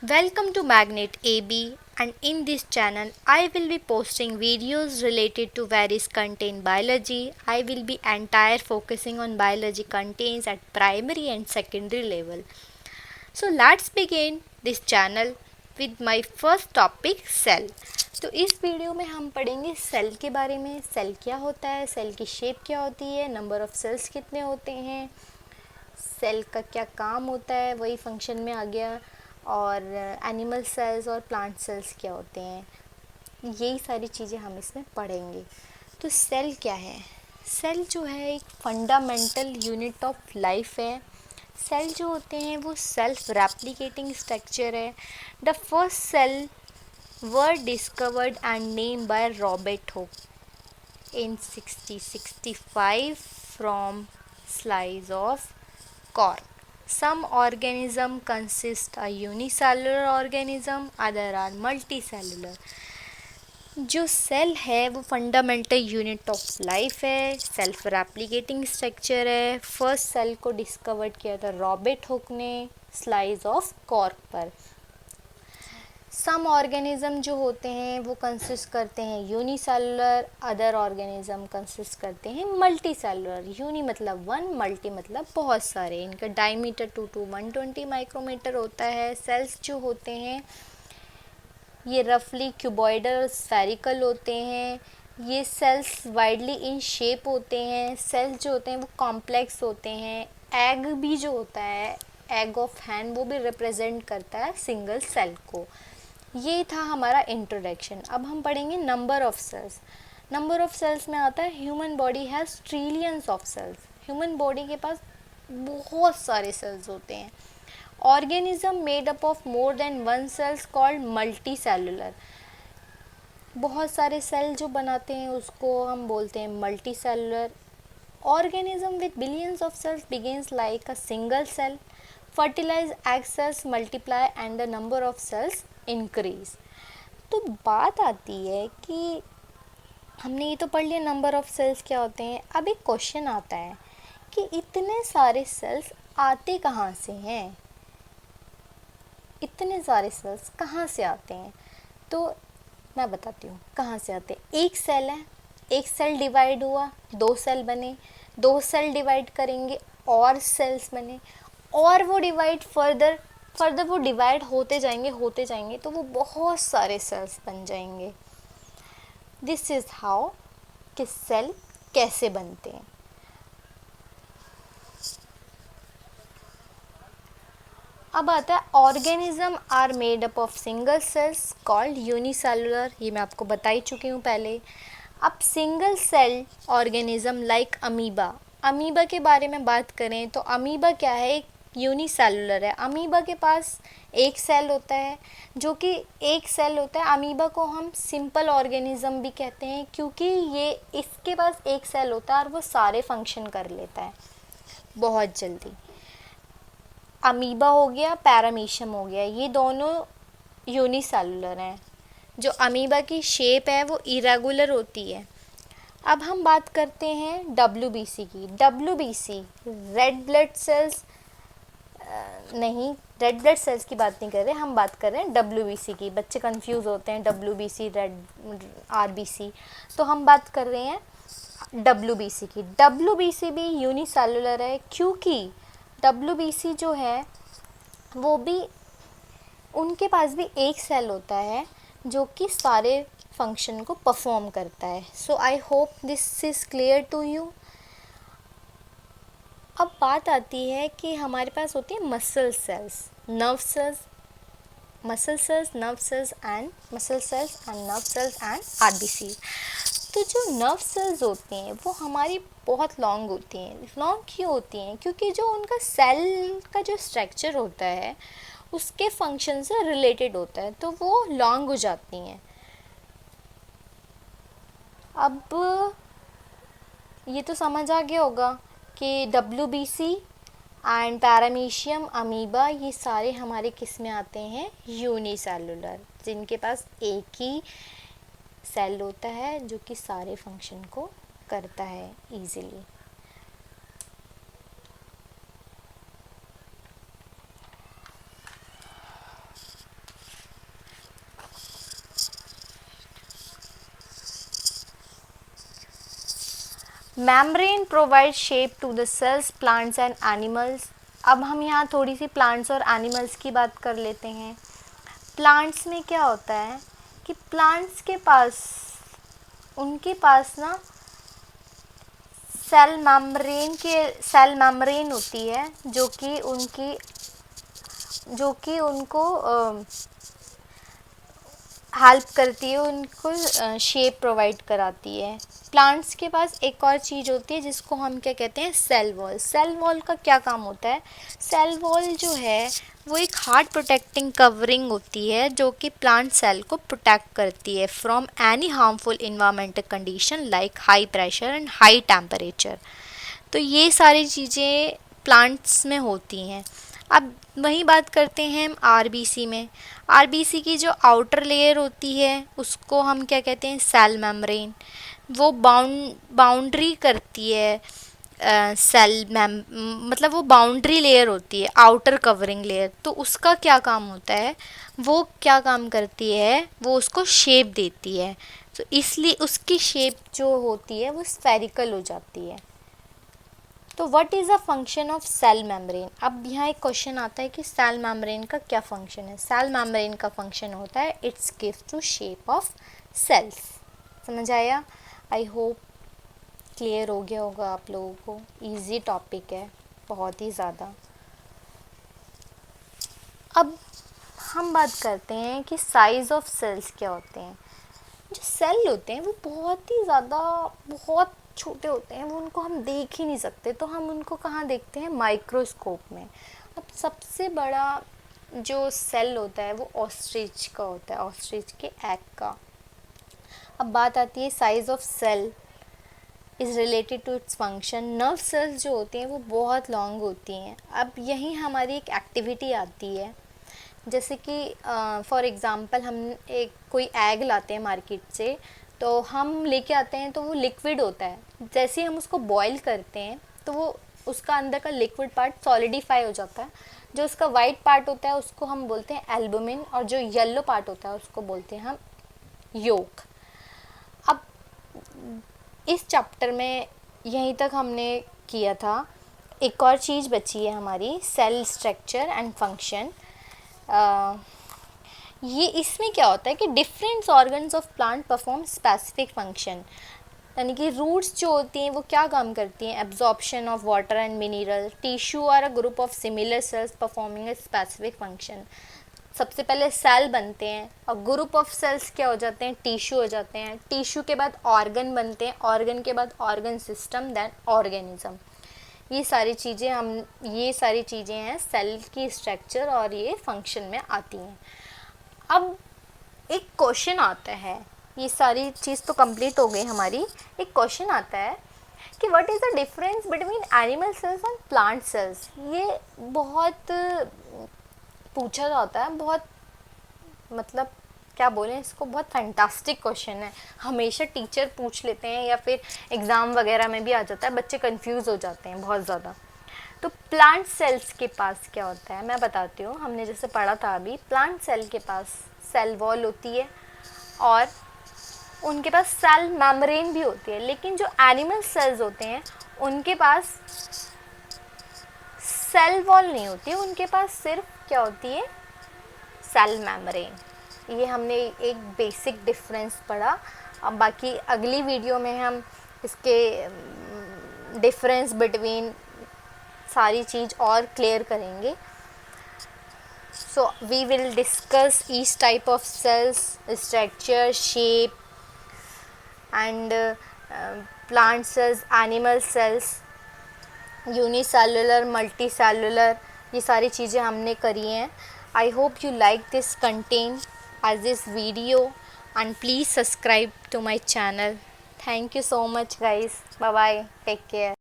Welcome to Magnet AB, and in this channel I will be posting videos related to various content biology. I will be entire focusing on biology contents at primary and secondary level. So let's begin this channel with my first topic cell. तो इस video में हम पढ़ेंगे cell के बारे में। Cell क्या होता है, सेल की शेप क्या होती है, नंबर ऑफ सेल्स कितने होते हैं, सेल का क्या काम होता है, वही फंक्शन में आ गया, और एनिमल सेल्स और प्लांट सेल्स क्या होते हैं, यही सारी चीज़ें हम इसमें पढ़ेंगे। तो सेल क्या है? सेल जो है एक फंडामेंटल यूनिट ऑफ लाइफ है। सेल जो होते हैं वो सेल्फ रेप्लिकेटिंग स्ट्रक्चर है। The first cell were discovered and name by Robert Hooke in 1665 from slice of cork. Some organism consist a unicellular organism, other are multicellular. जो cell है वो fundamental unit of life है, self replicating structure है। First cell को discovered किया था Robert Hooke ने slice of cork पर। सम ऑर्गेनिज्म जो होते हैं वो कंसिस्ट करते हैं यूनिसेलुलर, अदर ऑर्गेनिज्म कंसिस्ट करते हैं मल्टी सेलुलर। यूनी मतलब वन, मल्टी मतलब बहुत सारे। इनका डायमीटर 2 to 120 माइक्रोमीटर होता है। सेल्स जो होते हैं ये रफली क्यूबॉइडल स्फेरिकल होते हैं। ये सेल्स वाइडली इन शेप होते हैं। सेल्स जो होते हैं वो कॉम्प्लेक्स होते हैं। एग भी जो होता है, एग ऑफ हैन, वो भी रिप्रेजेंट करता है सिंगल सेल को। ये था हमारा इंट्रोडक्शन। अब हम पढ़ेंगे number of cells. Number of cells में आता है human body has trillions of cells. Human body के पास बहुत सारे सेल्स होते हैं। Organism made up of more than one cells called multi cellular. बहुत सारे सेल जो बनाते हैं उसको हम बोलते हैं multi cellular. Organism with billions of cells begins like a single cell. Fertilize egg cells multiply and the number of cells increase. तो बात आती है कि हमने ये तो पढ़ लिया नंबर ऑफ सेल्स क्या होते हैं। अब एक क्वेश्चन आता है कि इतने सारे सेल्स आते कहाँ से हैं, इतने सारे सेल्स कहाँ से आते हैं? तो मैं बताती हूँ कहाँ से आते हैं। एक सेल है, एक सेल डिवाइड हुआ, दो सेल बने, दो सेल डिवाइड करेंगे और सेल्स बने, और वो डिवाइड फर्दर वो डिवाइड होते जाएंगे तो वो बहुत सारे सेल्स बन जाएंगे। दिस इज़ हाउ कि सेल कैसे बनते हैं। अब आता है organism are made up of single cells called unicellular. ये मैं आपको बता ही चुकी हूँ पहले। अब single cell organism like amoeba, amoeba के बारे में बात करें तो अमीबा क्या है, एक यूनिसेलुलर है। अमीबा के पास एक सेल होता है, जो कि एक सेल होता है। अमीबा को हम सिंपल ऑर्गेनिज्म भी कहते हैं क्योंकि ये इसके पास एक सेल होता है और वो सारे फंक्शन कर लेता है बहुत जल्दी। अमीबा हो गया, पैरामीशियम हो गया, ये दोनों यूनिसेलुलर हैं। जो अमीबा की शेप है वो इरेगुलर होती है। अब हम बात करते हैं डब्ल्यूबीसी की। डब्ल्यूबीसी रेड ब्लड सेल्स, नहीं, रेड ब्लड सेल्स की बात नहीं कर रहे, हम बात कर रहे हैं डब्ल्यूबीसी की। बच्चे कंफ्यूज होते हैं डब्ल्यूबीसी रेड आरबीसी, तो हम बात कर रहे हैं डब्ल्यूबीसी की। डब्ल्यूबीसी भी यूनिसेलुलर है क्योंकि डब्ल्यूबीसी जो है वो भी, उनके पास भी एक सेल होता है जो कि सारे फंक्शन को परफॉर्म करता है। So I hope this is clear to you. अब बात आती है कि हमारे पास होती है muscle cells, nerve cells, muscle cells, nerve cells and nerve cells and RBC. तो जो नर्व सेल्स होती हैं वो हमारी बहुत लॉन्ग होती हैं। लॉन्ग क्यों होती हैं? क्योंकि जो उनका सेल का जो स्ट्रक्चर होता है उसके फंक्शन से रिलेटेड होता है, तो वो लॉन्ग हो जाती हैं। अब ये तो समझ आ गया होगा कि डब्ल्यूबीसी एंड पैरामीशियम, अमीबा, ये सारे हमारे किस में आते हैं? यूनिसेलुलर, जिनके पास एक ही सेल होता है जो कि सारे फंक्शन को करता है easily. Membrane provide shape to the cells, plants and animals. अब हम यहाँ थोड़ी सी प्लांट्स और एनिमल्स की बात कर लेते हैं। प्लांट्स में क्या होता है कि प्लांट्स के पास, उनके पास ना सेल मेम्ब्रेन होती है जो कि उनको हेल्प करती है, उनको शेप प्रोवाइड कराती है। प्लांट्स के पास एक और चीज़ होती है जिसको हम क्या कहते हैं, सेल वॉल। सेल वॉल का क्या काम होता है? सेल वॉल जो है वो एक हार्ड प्रोटेक्टिंग कवरिंग होती है जो कि प्लांट सेल को प्रोटेक्ट करती है from any harmful environmental condition like high pressure and high temperature. तो ये सारी चीज़ें प्लांट्स में होती हैं। अब वही बात करते हैं हम आरबीसी में। आरबीसी की जो आउटर लेयर होती है उसको हम क्या कहते हैं, सेल मेम्ब्रेन। वो बाउंड्री करती है मतलब वो बाउंड्री लेयर होती है, आउटर कवरिंग लेयर। तो उसका क्या काम होता है, वो क्या काम करती है, वो उसको शेप देती है। तो इसलिए उसकी शेप जो होती है वो स्फेरिकल हो जाती है। तो what is the function of cell membrane? अब यहाँ एक क्वेश्चन आता है कि सेल मेम्ब्रेन का क्या फंक्शन है। सेल मेम्ब्रेन का फंक्शन होता है it's gives to shape of cells. समझ आया? आई होप क्लियर हो गया होगा आप लोगों को। इजी टॉपिक है बहुत ही ज़्यादा। अब हम बात करते हैं कि साइज़ ऑफ सेल्स क्या होते हैं। जो सेल होते हैं वो बहुत छोटे होते हैं, वो उनको हम देख ही नहीं सकते। तो हम उनको कहाँ देखते हैं, माइक्रोस्कोप में। अब सबसे बड़ा जो सेल होता है वो ऑस्ट्रिच का होता है, ऑस्ट्रिच के एग का। अब बात आती है size of cell is related to its function. Nerve cells जो होती हैं वो बहुत लॉन्ग होती हैं। अब यहीं हमारी एक एक्टिविटी आती है, जैसे कि फॉर एग्ज़ाम्पल हम एक कोई एग लाते हैं मार्केट से, तो हम लेके आते हैं तो वो लिक्विड होता है। जैसे ही हम उसको बॉईल करते हैं तो वो उसका अंदर का लिक्विड पार्ट सॉलिडिफाई हो जाता है। जो उसका वाइट पार्ट होता है उसको हम बोलते हैं एल्बुमिन, और जो येलो पार्ट होता है उसको बोलते हैं हम योक। अब इस चैप्टर में यहीं तक हमने किया था। एक और चीज़ बची है हमारी, सेल स्ट्रक्चर एंड फंक्शन। ये इसमें क्या होता है कि different organs of plant perform specific function. यानी कि रूट्स जो होती हैं वो क्या काम करती हैं, absorption of water and mineral. Tissue are a group of similar cells performing a specific function. सबसे पहले सेल बनते हैं और ग्रुप ऑफ सेल्स क्या हो जाते हैं, टिश्यू हो जाते हैं। टिश्यू के बाद ऑर्गन बनते हैं, ऑर्गन के बाद ऑर्गन सिस्टम, देन ऑर्गेनिज्म। ये सारी चीज़ें हैं सेल की स्ट्रक्चर और ये फंक्शन में आती हैं। अब एक क्वेश्चन आता है, ये सारी चीज़ तो कंप्लीट हो गई हमारी। एक क्वेश्चन आता है कि what is the difference between animal cells and plant sales. ये बहुत पूछा जाता है, बहुत मतलब क्या बोलें इसको, बहुत फैंटास्टिक क्वेश्चन है। हमेशा टीचर पूछ लेते हैं या फिर एग्ज़ाम वगैरह में भी आ जाता है, बच्चे कंफ्यूज हो जाते हैं बहुत ज़्यादा। तो प्लांट सेल्स के पास क्या होता है मैं बताती हूँ। हमने जैसे पढ़ा था अभी, प्लांट सेल के पास सेल वॉल होती है और उनके पास सेल मेम्ब्रेन भी होती है। लेकिन जो एनिमल सेल्स होते हैं उनके पास सेल वॉल नहीं होती, उनके पास सिर्फ क्या होती है, सेल मेम्ब्रेन। ये हमने एक बेसिक डिफरेंस पढ़ा। अब बाकी अगली वीडियो में हम इसके डिफरेंस बिटवीन सारी चीज़ और क्लियर करेंगे। So we will discuss each type of cells, structure, shape and plant cells, animal cells, unicellular, multicellular, ये सारी चीज़ें हमने करी हैं। I hope you like this content as this video, and please subscribe to my channel. Thank you so much guys. Bye bye. Take care.